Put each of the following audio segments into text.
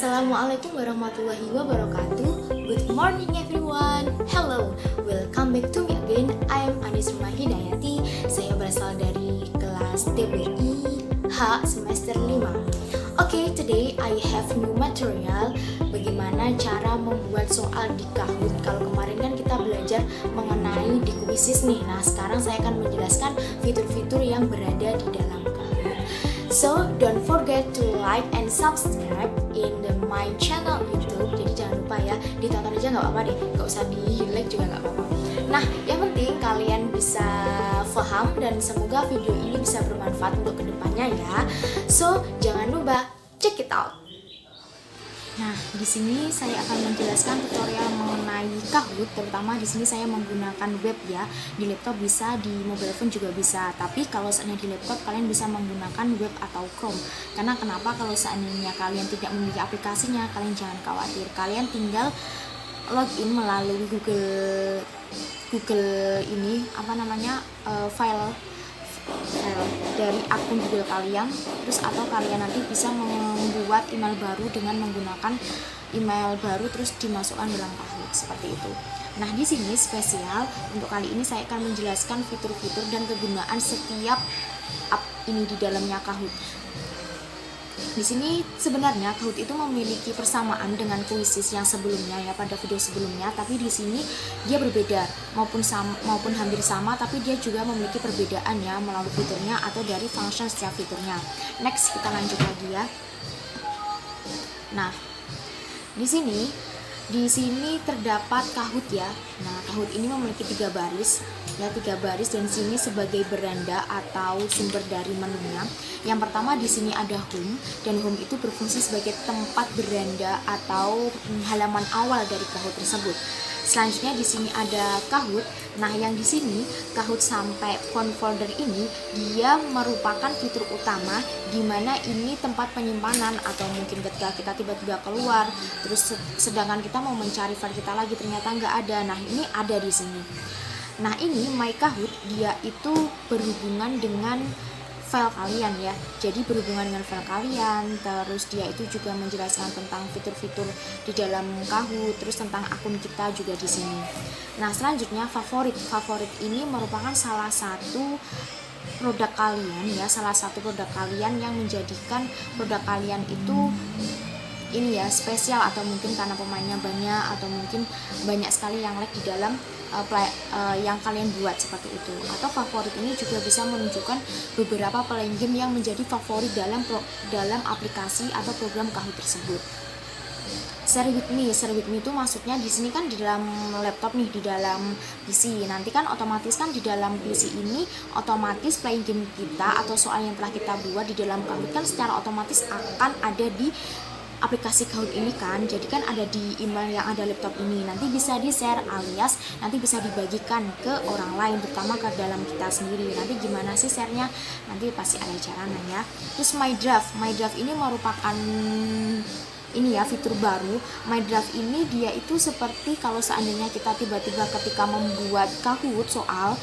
Assalamualaikum warahmatullahi wabarakatuh. Good morning everyone. Hello, welcome back to me again. I am Anis Rumah Hidayati. Saya berasal dari kelas TBI H semester 5. Okay, today I have new material. Bagaimana cara membuat soal di Kahoot. Kalau kemarin kan kita belajar mengenai di Quizzes nih. Nah, sekarang saya akan menjelaskan fitur-fitur yang berada di dalam Kahoot. So, don't forget to like and subscribe in my channel YouTube. Jadi jangan lupa ya, ditonton aja nggak apa-apa deh, nggak usah di like juga nggak apa-apa. Nah, yang penting kalian bisa paham dan semoga video ini bisa bermanfaat untuk kedepannya ya. So, jangan lupa check it out. Nah, di sini saya akan menjelaskan tutorial mengenai Kahoot, terutama di sini saya menggunakan web ya. Di laptop bisa, di mobile phone juga bisa. Tapi kalau seandainya di laptop kalian bisa menggunakan web atau Chrome. Karena kenapa? Kalau seandainya kalian tidak memiliki aplikasinya, kalian jangan khawatir. Kalian tinggal login melalui Google ini file dari akun Google kalian, terus atau kalian nanti bisa membuat email baru dengan menggunakan email baru terus dimasukkan dalam Kahoot seperti itu. Nah, di sini spesial untuk kali ini saya akan menjelaskan fitur-fitur dan kegunaan setiap app ini di dalamnya Kahoot. Di sini sebenarnya Kahoot itu memiliki persamaan dengan Quizzes yang sebelumnya ya, pada video sebelumnya, tapi di sini dia berbeda maupun hampir sama, tapi dia juga memiliki perbedaan ya melalui fiturnya atau dari function setiap fiturnya. Next, kita lanjut lagi ya. Nah, di sini terdapat Kahoot ya. Nah, Kahoot ini memiliki 3 baris dan sini sebagai beranda atau sumber dari menunya. Yang pertama di sini ada home, dan home itu berfungsi sebagai tempat beranda atau halaman awal dari Kahoot tersebut. Selanjutnya di sini ada Kahoot. Nah, yang di sini Kahoot sampai phone folder ini dia merupakan fitur utama di mana ini tempat penyimpanan, atau mungkin ketika kita tiba-tiba keluar terus sedangkan kita mau mencari file kita lagi ternyata nggak ada. Nah, ini ada di sini. Nah, ini My Kahoot dia itu berhubungan dengan file kalian ya. Jadi berhubungan dengan file kalian, terus dia itu juga menjelaskan tentang fitur-fitur di dalam Kahoot, terus tentang akun kita juga di sini. Nah, selanjutnya favorit ini merupakan salah satu produk kalian yang menjadikan produk kalian itu ini ya spesial, atau mungkin karena pemainnya banyak, atau mungkin banyak sekali yang like di dalam yang kalian buat seperti itu. Atau favorit ini juga bisa menunjukkan beberapa playing game yang menjadi favorit dalam aplikasi atau program Kahoot tersebut. Share with me itu maksudnya di sini kan di dalam laptop nih, di dalam PC. Nanti kan otomatis kan di dalam PC ini otomatis playing game kita atau soal yang telah kita buat di dalam Kahoot kan secara otomatis akan ada di aplikasi Kahoot ini kan. Jadi kan ada di email yang ada laptop ini. Nanti bisa di-share alias nanti bisa dibagikan ke orang lain, terutama ke dalam kita sendiri. Nanti gimana sih share-nya? Nanti pasti ada caranya ya. Terus My Draft ini merupakan ini ya fitur baru. My Draft ini dia itu seperti kalau seandainya kita tiba-tiba ketika membuat Kahoot soal,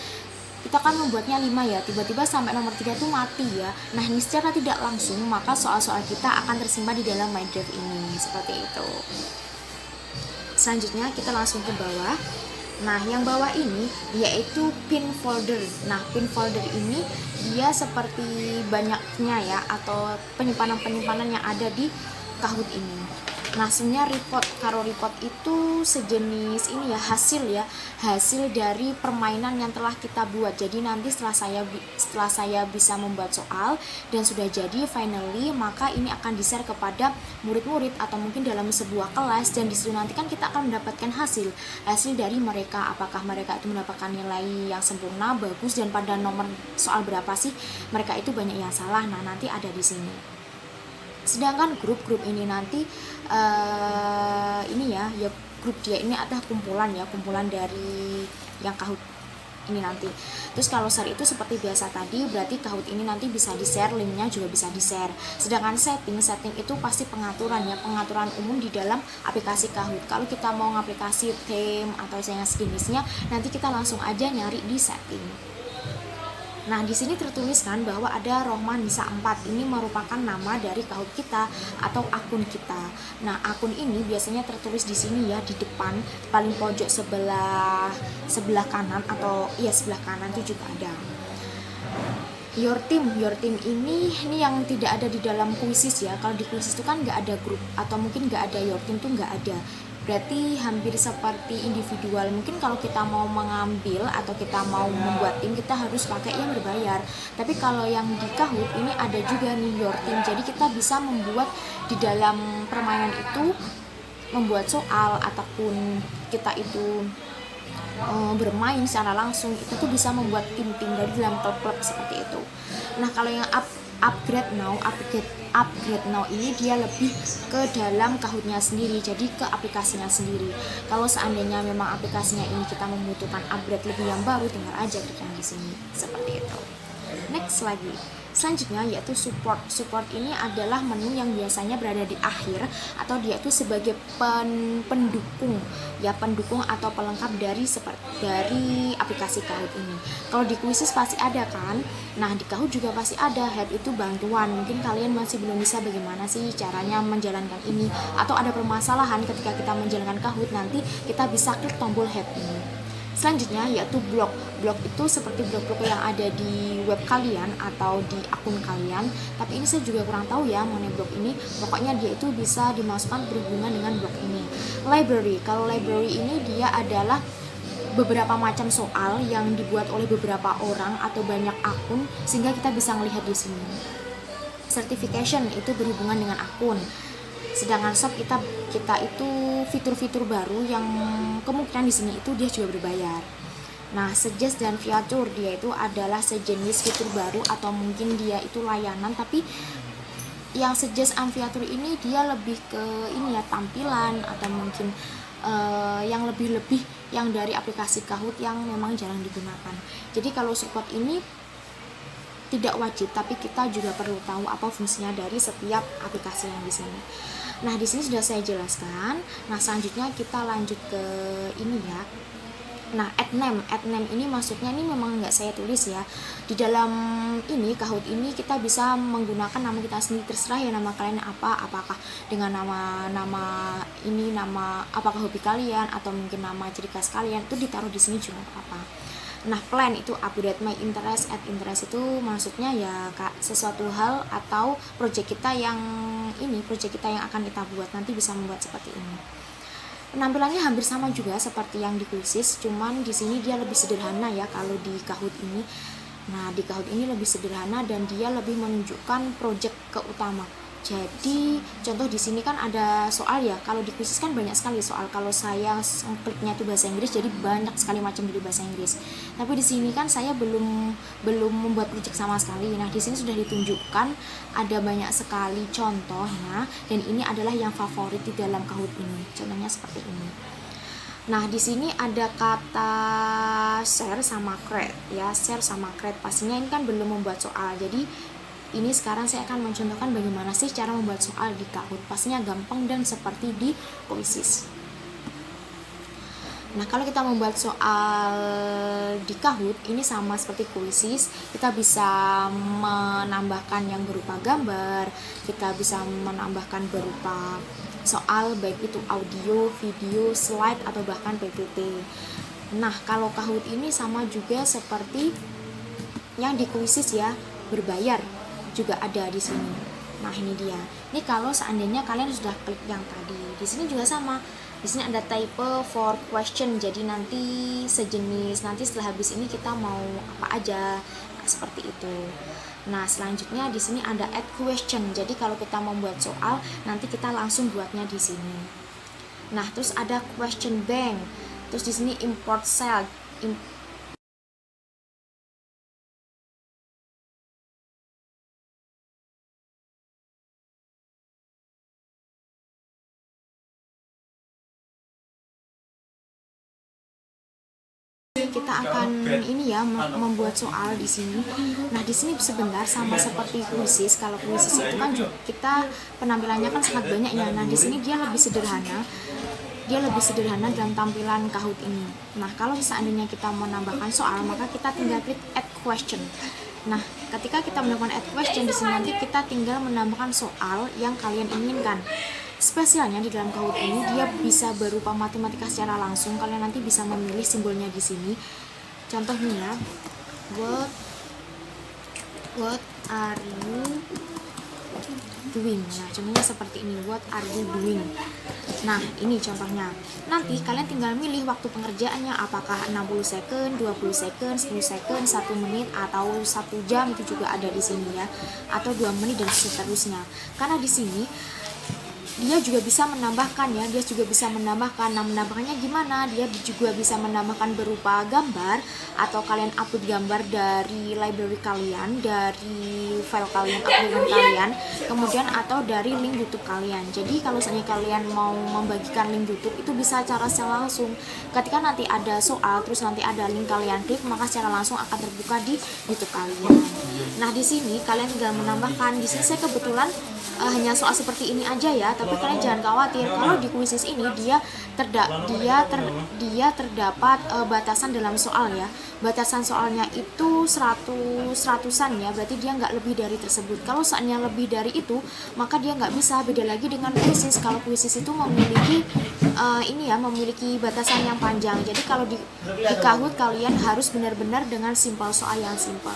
kita kan membuatnya 5 ya, tiba-tiba sampai nomor 3 tuh mati ya. Nah, ini secara tidak langsung maka soal-soal kita akan tersimpan di dalam My Draft ini, seperti itu. Selanjutnya kita langsung ke bawah. Nah, yang bawah ini yaitu pin folder. Nah, pin folder ini dia seperti banyaknya ya, atau penyimpanan yang ada di Kahoot ini. Nah, sebenarnya report itu sejenis ini ya, hasil dari permainan yang telah kita buat. Jadi nanti setelah saya bisa membuat soal dan sudah jadi finally, maka ini akan di-share kepada murid-murid atau mungkin dalam sebuah kelas, dan di situ nanti kan kita akan mendapatkan hasil dari mereka, apakah mereka itu mendapatkan nilai yang sempurna, bagus, dan pada nomor soal berapa sih mereka itu banyak yang salah. Nah, nanti ada di sini. Sedangkan grup ini nanti grup dia ini adalah kumpulan dari yang Kahoot ini nanti. Terus kalau share itu seperti biasa tadi, berarti Kahoot ini nanti bisa di-share, linknya juga bisa di-share. Sedangkan setting itu pasti pengaturan umum di dalam aplikasi Kahoot. Kalau kita mau ngaplikasi theme atau yang sejenisnya, nanti kita langsung aja nyari di setting. Nah, di sini tertuliskan bahwa ada Rohman Nisa 4. Ini merupakan nama dari Kahoot kita atau akun kita. Nah, akun ini biasanya tertulis di sini ya, di depan paling pojok sebelah kanan, atau iya sebelah kanan itu juga ada. Your team ini yang tidak ada di dalam kuisis ya. Kalau di kuisis itu kan nggak ada grup, atau mungkin nggak ada your team tuh nggak ada. Berarti hampir seperti individual. Mungkin kalau kita mau mengambil atau kita mau membuat tim, kita harus pakai yang berbayar. Tapi kalau yang di Kahoot ini ada juga nih your team. Jadi kita bisa membuat di dalam permainan itu, membuat soal ataupun kita itu bermain secara langsung, itu tuh bisa membuat tim-tim dari dalam klub-klub seperti itu. Nah, kalau yang upgrade now ini dia lebih ke dalam Kahoot-nya sendiri, jadi ke aplikasinya sendiri. Kalau seandainya memang aplikasinya ini kita membutuhkan upgrade lebih yang baru, tinggal aja klik yang di sini seperti itu. Next lagi, selanjutnya yaitu support. Support ini adalah menu yang biasanya berada di akhir, atau dia itu sebagai pendukung atau pelengkap dari aplikasi Kahoot ini. Kalau di Quizzes pasti ada kan. Nah, di Kahoot juga pasti ada. Help itu bantuan. Mungkin kalian masih belum bisa bagaimana sih caranya menjalankan ini, atau ada permasalahan ketika kita menjalankan Kahoot, nanti kita bisa klik tombol help ini. Selanjutnya yaitu blog. Blog itu seperti blog-blog yang ada di web kalian atau di akun kalian. Tapi ini saya juga kurang tahu ya mengenai blog ini. Pokoknya dia itu bisa dimasukkan berhubungan dengan blog ini. Library. Kalau library ini dia adalah beberapa macam soal yang dibuat oleh beberapa orang atau banyak akun, sehingga kita bisa melihat di sini. Certification itu berhubungan dengan akun. Sedangkan shop kita itu fitur-fitur baru yang kemungkinan di sini itu dia juga berbayar. Nah, suggest dan feature dia itu adalah sejenis fitur baru, atau mungkin dia itu layanan, tapi yang suggest and feature ini dia lebih ke ini ya, tampilan, atau mungkin yang lebih-lebih yang dari aplikasi Kahoot yang memang jarang digunakan. Jadi kalau support ini tidak wajib, tapi kita juga perlu tahu apa fungsinya dari setiap aplikasi yang di sini. Nah, di sini sudah saya jelaskan. Nah, selanjutnya kita lanjut ke ini ya. Nah, add name ini maksudnya ini memang nggak saya tulis ya. Di dalam ini Kahoot ini kita bisa menggunakan nama kita sendiri, terserah ya nama kalian apa, apakah dengan nama ini, nama apakah hobi kalian, atau mungkin nama ciri khas kalian, itu ditaruh di sini juga apa. Nah, plan itu upgrade my interest, add interest itu maksudnya ya sesuatu hal atau project kita yang akan kita buat, nanti bisa membuat seperti ini. Penampilannya hampir sama juga seperti yang di Quizzes, cuman di sini dia lebih sederhana ya kalau di Kahoot ini. Nah, di Kahoot ini lebih sederhana dan dia lebih menunjukkan project ke utama. Jadi contoh di sini kan ada soal ya. Kalau di Quizzes kan banyak sekali soal. Kalau saya kliknya itu bahasa Inggris, jadi banyak sekali macam dari bahasa Inggris. Tapi di sini kan saya belum membuat project sama sekali. Nah, di sini sudah ditunjukkan ada banyak sekali contohnya, dan ini adalah yang favorit di dalam Kahoot ini. Contohnya seperti ini. Nah, di sini ada kata share sama create ya, share sama create. Pastinya ini kan belum membuat soal. Jadi ini sekarang saya akan mencontohkan bagaimana sih cara membuat soal di Kahoot. Pastinya gampang dan seperti di Quizzes. Nah, kalau kita membuat soal di Kahoot ini sama seperti Quizzes, kita bisa menambahkan yang berupa gambar, kita bisa menambahkan berupa soal baik itu audio, video, slide, atau bahkan PPT. Nah, kalau Kahoot ini sama juga seperti yang di Quizzes ya, berbayar juga ada di sini. Nah, ini dia. Ini kalau seandainya kalian sudah klik yang tadi. Di sini juga sama. Di sini ada type for question. Jadi nanti sejenis, nanti setelah habis ini kita mau apa aja. Nah, seperti itu. Nah, selanjutnya di sini ada add question. Jadi kalau kita membuat soal, nanti kita langsung buatnya di sini. Nah, terus ada question bank. Terus di sini import cell. Kita akan ini ya membuat soal di sini. Nah, di sini sebentar sama seperti Quizzes. Kalau Quizzes itu kan kita penampilannya kan sangat banyak ya. Nah, di sini dia lebih sederhana. dia lebih sederhana dalam tampilan Kahoot ini. Nah, kalau seandainya kita mau menambahkan soal, maka kita tinggal klik add question. Nah, ketika kita melakukan add question, di sini nanti kita tinggal menambahkan soal yang kalian inginkan. Spesialnya di dalam Kahoot ini dia bisa berupa matematika secara langsung. Kalian nanti bisa memilih simbolnya di sini. Contohnya, what are you doing? Nah, contohnya seperti ini, what are you doing? Nah, ini contohnya. Nanti kalian tinggal milih waktu pengerjaannya, apakah 60 second, 20 second, 10 second, 1 menit, atau 1 jam, itu juga ada di sini ya, atau 2 menit dan seterusnya. Karena di sini dia juga bisa menambahkan ya, dia juga bisa menambahkan. Nah, menambahkannya gimana? Dia juga bisa menambahkan berupa gambar, atau kalian upload gambar dari library kalian, dari file kalian, uploadan kalian, kemudian atau dari link YouTube kalian. Jadi kalau misalnya kalian mau membagikan link YouTube, itu bisa cara secara langsung. Ketika nanti ada soal, terus nanti ada link kalian klik, maka secara langsung akan terbuka di YouTube kalian. Nah, di sini kalian tinggal menambahkan. Di sini saya kebetulan hanya soal seperti ini aja ya, tapi kalian jangan khawatir kalau di kuisis ini dia terdapat batasan dalam soal ya. Batasan soalnya itu 100-an ya, berarti dia nggak lebih dari tersebut. Kalau seandainya lebih dari itu, maka dia nggak bisa. Beda lagi dengan kuisis. Kalau kuisis itu memiliki memiliki batasan yang panjang. Jadi kalau di Kahoot kalian harus benar-benar dengan simpel, soal yang simpel.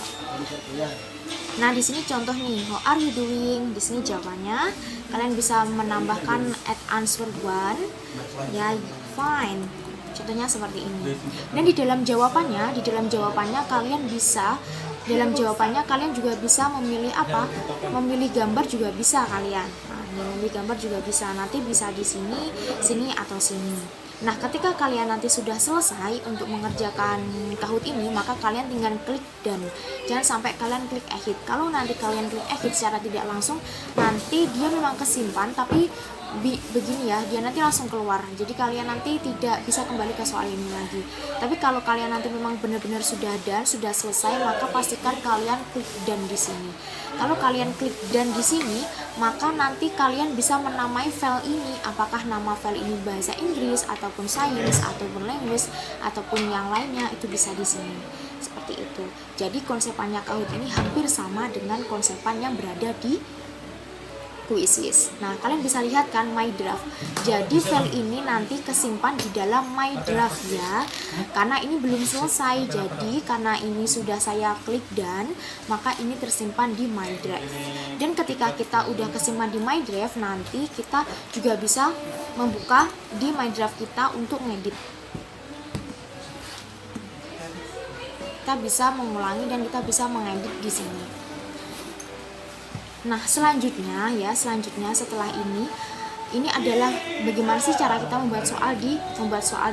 Nah, di sini contoh nih, how are you doing? Di sini jawabannya kalian bisa menambahkan add answer one ya, fine. Contohnya seperti ini. Dan di dalam jawabannya kalian juga bisa memilih apa? Memilih gambar juga bisa kalian. Nah, memilih gambar juga bisa. Nanti bisa di sini, sini atau sini. Nah, ketika kalian nanti sudah selesai untuk mengerjakan Kahoot ini, maka kalian tinggal klik done. Jangan sampai kalian klik exit. Kalau nanti kalian klik exit secara tidak langsung, nanti dia memang kesimpan, tapi begini ya, dia nanti langsung keluar. Jadi kalian nanti tidak bisa kembali ke soal ini lagi. Tapi kalau kalian nanti memang benar-benar sudah done, sudah selesai, maka pastikan kalian klik done di sini. Kalau kalian klik done di sini, maka nanti kalian bisa menamai file ini. Apakah nama file ini bahasa Inggris, ataupun science, ataupun language, ataupun yang lainnya, itu bisa di sini. Seperti itu. Jadi konsepannya Kahoot ini hampir sama dengan konsepan yang berada di kuisis. Nah, kalian bisa lihat kan my draft. Jadi file ini nanti kesimpan di dalam my draft ya. Karena ini belum selesai. Jadi karena ini sudah saya klik dan maka ini tersimpan di my draft. Dan ketika kita udah kesimpan di my draft, nanti kita juga bisa membuka di my draft kita untuk ngedit. Kita bisa mengulangi dan kita bisa mengedit di sini. Nah, selanjutnya setelah ini adalah bagaimana sih cara kita membuat soal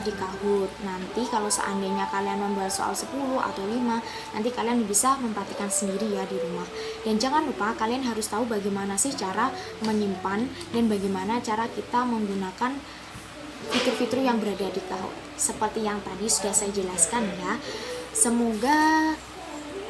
di Kahoot. Nanti kalau seandainya kalian membuat soal 10 atau 5, nanti kalian bisa mempraktikkan sendiri ya di rumah. Dan jangan lupa kalian harus tahu bagaimana sih cara menyimpan dan bagaimana cara kita menggunakan fitur-fitur yang berada di Kahoot. Seperti yang tadi sudah saya jelaskan ya. Semoga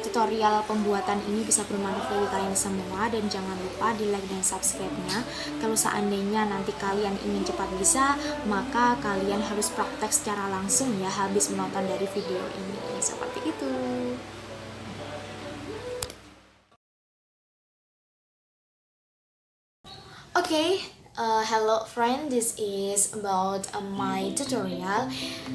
tutorial pembuatan ini bisa bermanfaat bagi kalian semua, dan jangan lupa di like dan subscribe-nya. Kalau seandainya nanti kalian ingin cepat bisa, maka kalian harus praktek secara langsung ya habis menonton dari video ini. Seperti itu. Okay. Hello friend, this is about my tutorial.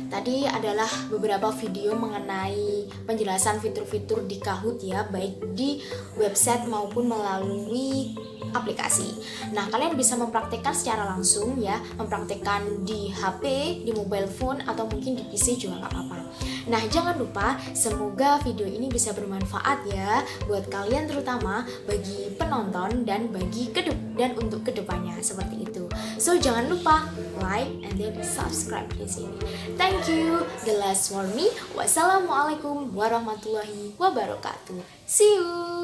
Tadi adalah beberapa video mengenai penjelasan fitur-fitur di Kahoot ya, baik di website maupun melalui aplikasi. Nah, kalian bisa mempraktekkan secara langsung ya, mempraktekkan di HP, di mobile phone, atau mungkin di PC juga nggak apa-apa. Nah, jangan lupa, semoga video ini bisa bermanfaat ya buat kalian, terutama bagi penonton dan untuk kedepannya seperti itu. So, jangan lupa like and then subscribe di sini. Thank you. The last for me. Wassalamualaikum warahmatullahi wabarakatuh. See you.